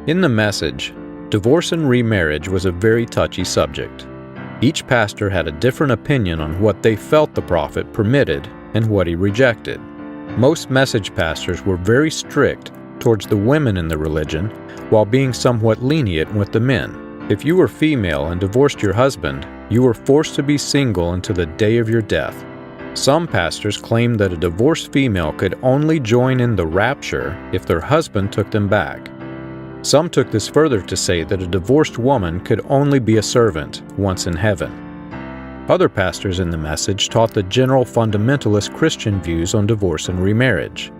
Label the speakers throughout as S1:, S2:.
S1: In the message, divorce and remarriage was a very touchy subject. Each pastor had a different opinion on what they felt the prophet permitted and what he rejected. Most message pastors were very strict towards the women in the religion, while being somewhat lenient with the men. If you were female and divorced your husband, you were forced to be single until the day of your death. Some pastors claimed that a divorced female could only join in the rapture if their husband took them back. Some took this further to say that a divorced woman could only be a servant once in heaven. Other pastors in the message taught the general fundamentalist Christian views on divorce and remarriage.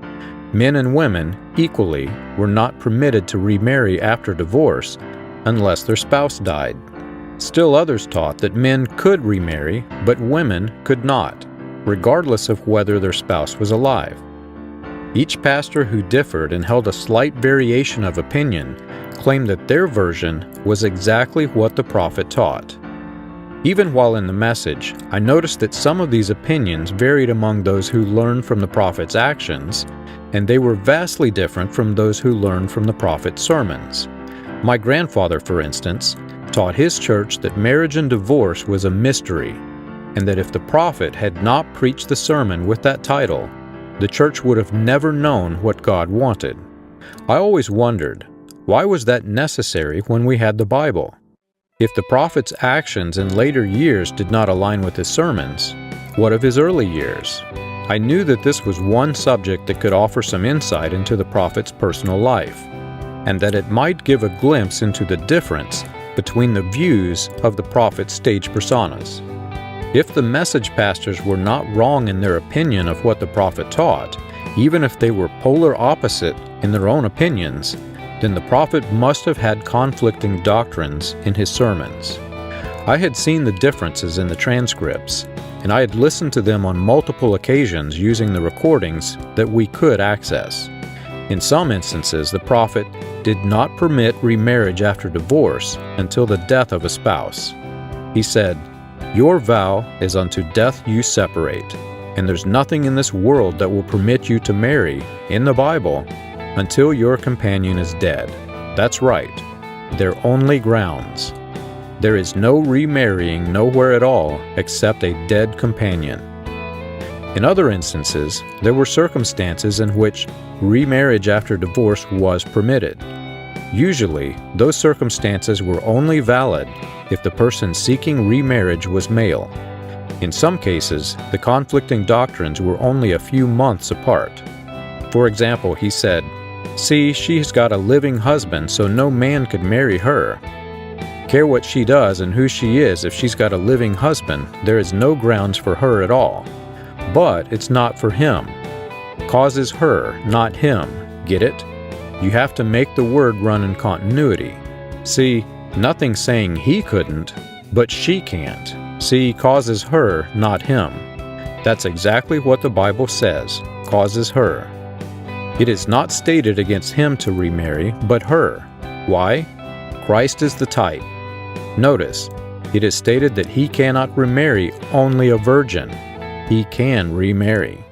S1: Men and women, equally, were not permitted to remarry after divorce unless their spouse died. Still others taught that men could remarry, but women could not, regardless of whether their spouse was alive. Each pastor who differed and held a slight variation of opinion claimed that their version was exactly what the prophet taught. Even while in the message, I noticed that some of these opinions varied among those who learned from the prophet's actions, and they were vastly different from those who learned from the prophet's sermons. My grandfather, for instance, taught his church that marriage and divorce was a mystery, and that if the prophet had not preached the sermon with that title, the church would have never known what God wanted. I always wondered, why was that necessary when we had the Bible? If the prophet's actions in later years did not align with his sermons, what of his early years? I knew that this was one subject that could offer some insight into the prophet's personal life, and that it might give a glimpse into the difference between the views of the prophet's stage personas. If the message pastors were not wrong in their opinion of what the prophet taught, even if they were polar opposite in their own opinions, then the prophet must have had conflicting doctrines in his sermons. I had seen the differences in the transcripts, and I had listened to them on multiple occasions using the recordings that we could access. In some instances, the prophet did not permit remarriage after divorce until the death of a spouse. He said, "Your vow is unto death you separate, and there's nothing in this world that will permit you to marry, in the Bible, until your companion is dead." That's right. They're only grounds. There is no remarrying nowhere at all except a dead companion. In other instances, there were circumstances in which remarriage after divorce was permitted. Usually, those circumstances were only valid if the person seeking remarriage was male. In some cases, the conflicting doctrines were only a few months apart. For example, he said, "See, she's got a living husband, so no man could marry her. Care what she does and who she is, if she's got a living husband, there is no grounds for her at all. But it's not for him. Causes her, not him. Get it? You have to make the word run in continuity. See, nothing saying he couldn't, but she can't. See, causes her, not him. That's exactly what the Bible says, causes her. It is not stated against him to remarry, but her. Why? Christ is the type. Notice, it is stated that he cannot remarry only a virgin. He can remarry.